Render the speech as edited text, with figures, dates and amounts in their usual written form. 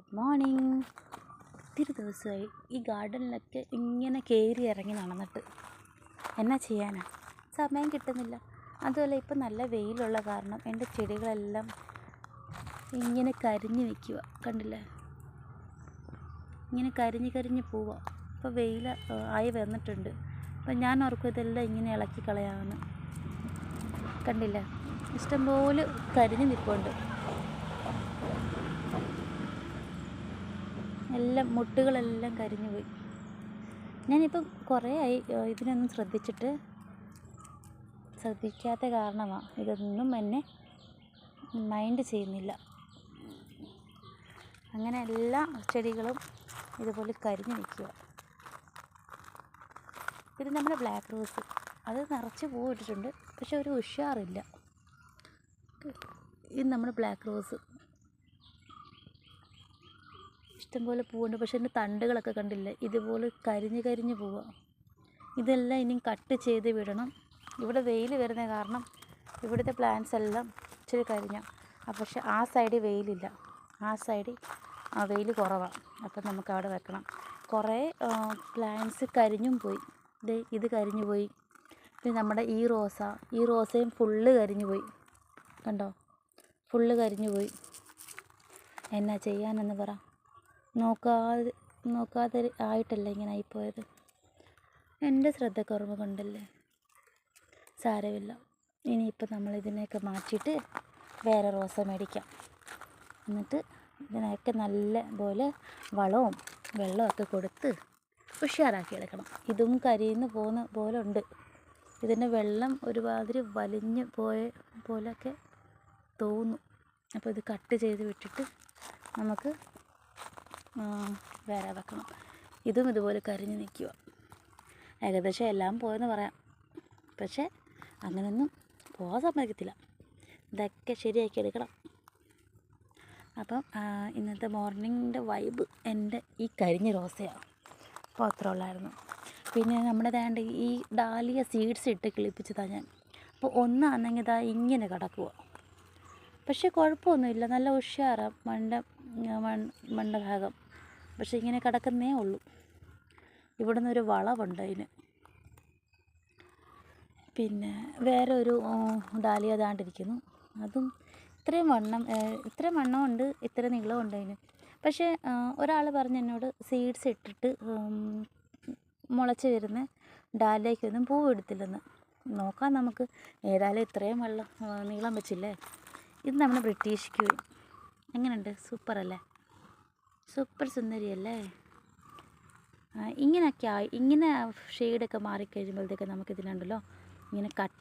Good morning. ഒത്തിരി ദിവസമായി ഈ ഗാർഡനിലൊക്കെ ഇങ്ങനെ കയറി ഇറങ്ങി നടന്നിട്ട്. എന്നാ ചെയ്യാനാ, സമയം കിട്ടുന്നില്ല. അതുപോലെ ഇപ്പം നല്ല വെയിലുള്ള കാരണം എൻ്റെ ചെടികളെല്ലാം ഇങ്ങനെ കരിഞ്ഞ് നിൽക്കുക. കണ്ടില്ലേ, ഇങ്ങനെ കരിഞ്ഞ് പോവുക. ഇപ്പോൾ വെയിൽ ആയി വന്നിട്ടുണ്ട്. അപ്പം ഞാൻ ഓർക്കും ഇതെല്ലാം ഇങ്ങനെ ഇളക്കി കളയാമെന്ന്. കണ്ടില്ലേ, ഇഷ്ടംപോലെ കരിഞ്ഞ് നിൽപ്പുണ്ട്. എല്ലാം മുട്ടുകളെല്ലാം കരിഞ്ഞു പോയി. ഞാനിപ്പം കുറേ ആയി ഇതിനൊന്നും ശ്രദ്ധിക്കാത്ത കാരണമാണ് ഇതൊന്നും എന്നെ മൈൻഡ് ചെയ്യുന്നില്ല. അങ്ങനെ എല്ലാ ചെടികളും ഇതുപോലെ കരിഞ്ഞു നിൽക്കുക. ഇത് നമ്മുടെ ബ്ലാക്ക് റോസ്, അത് നിറച്ച് പൂ ഇട്ടിട്ടുണ്ട്, പക്ഷെ ഒരു ഉഷാറില്ല. ഇത് നമ്മുടെ ബ്ലാക്ക് റോസ്, ഇഷ്ടംപോലെ പൂവുണ്ട്, പക്ഷെ എൻ്റെ തണ്ടുകളൊക്കെ കണ്ടില്ലേ, ഇതുപോലെ കരിഞ്ഞ് പോവുക. ഇതെല്ലാം ഇനിയും കട്ട് ചെയ്ത് വിടണം. ഇവിടെ വെയിൽ വരുന്ന കാരണം ഇവിടുത്തെ പ്ലാന്റ്സ് എല്ലാം ഇച്ചിരി കരിഞ്ഞ. പക്ഷെ ആ സൈഡിൽ വെയിലില്ല, ആ സൈഡിൽ വെയിൽ കുറവാണ്. അപ്പം നമുക്ക് അവിടെ വെക്കണം. കുറേ പ്ലാന്റ്സ് കരിഞ്ഞും പോയി. ഇത് കരിഞ്ഞു പോയി. പിന്നെ നമ്മുടെ ഈ റോസയും ഫുള്ള് കരിഞ്ഞു പോയി. കണ്ടോ, ഫുള്ള് കരിഞ്ഞു പോയി. എന്നാ ചെയ്യാനെന്ന് പറ. നോക്കാതെ ആയിട്ടല്ല ഇങ്ങനെ ആയിപ്പോയത്. എൻ്റെ ശ്രദ്ധക്കുറവ് കൊണ്ടല്ലേ. സാരമില്ല, ഇനിയിപ്പോൾ നമ്മൾ ഇതിനെയൊക്കെ മാറ്റിയിട്ട് വേറെ റോസ മേടിക്കാം. എന്നിട്ട് ഇതിനെയൊക്കെ നല്ല പോലെ വളവും വെള്ളമൊക്കെ കൊടുത്ത് ഉഷാറാക്കി എടുക്കണം. ഇതും കരിയുന്ന പോകുന്ന പോലെ ഉണ്ട്. ഇതിൻ്റെ വെള്ളം ഒരുമാതിരി വലിഞ്ഞ് പോയ പോലെയൊക്കെ തോന്നും. അപ്പോൾ ഇത് കട്ട് ചെയ്ത് വിട്ടിട്ട് നമുക്ക് വേറെ വെക്കണം. ഇതും ഇതുപോലെ കരിഞ്ഞ് നിൽക്കുക. ഏകദേശം എല്ലാം പോയെന്ന് പറയാം, പക്ഷേ അങ്ങനെയൊന്നും പോകാൻ സമ്മതിക്കത്തില്ല. ഇതൊക്കെ ശരിയാക്കി എടുക്കണം. അപ്പം ഇന്നത്തെ മോർണിംഗിൻ്റെ വൈബ് എൻ്റെ ഈ കരിഞ്ഞ റോസയാണ്. അപ്പോൾ അത്ര ഉള്ളായിരുന്നു. പിന്നെ നമ്മുടെ വേണ്ട ഈ ഡാലിയ സീഡ്സ് ഇട്ട് കിളിപ്പിച്ചതാണ് ഞാൻ. അപ്പോൾ ഒന്നാണെങ്കിൽ ഇതാ ഇങ്ങനെ കിടക്കുക. പക്ഷേ കുഴപ്പമൊന്നുമില്ല, നല്ല ഉഷാറാണ് മണ്ട ഭാഗം. പക്ഷെ ഇങ്ങനെ കിടക്കുന്നേ ഉള്ളൂ. ഇവിടെ നിന്നൊരു വളവുണ്ട് അതിന്. പിന്നെ വേറെ ഒരു ഡാലിയ താണ്ടിരിക്കുന്നു. അതും ഇത്രയും വണ്ണമുണ്ട്, ഇത്ര നീളമുണ്ട് അതിന്. പക്ഷേ ഒരാൾ പറഞ്ഞു എന്നോട്, സീഡ്സ് ഇട്ടിട്ട് മുളച്ച് വരുന്ന ഡാലിയയ്ക്കൊന്നും പൂവ് എടുത്തില്ലെന്ന്. നോക്കാം നമുക്ക്. ഏതായാലും ഇത്രയും നീളം വെച്ചില്ലേ. ഇത് നമ്മുടെ ബ്രിട്ടീഷ് ക്യൂൻ. എങ്ങനെയുണ്ട്? സൂപ്പറല്ലേ? സൂപ്പർ സുന്ദരിയല്ലേ? ഇങ്ങനെ ഷെയ്ഡൊക്കെ മാറിക്കഴിയുമ്പോഴത്തേക്ക് നമുക്കിതിലുണ്ടല്ലോ ഇങ്ങനെ കട്ട്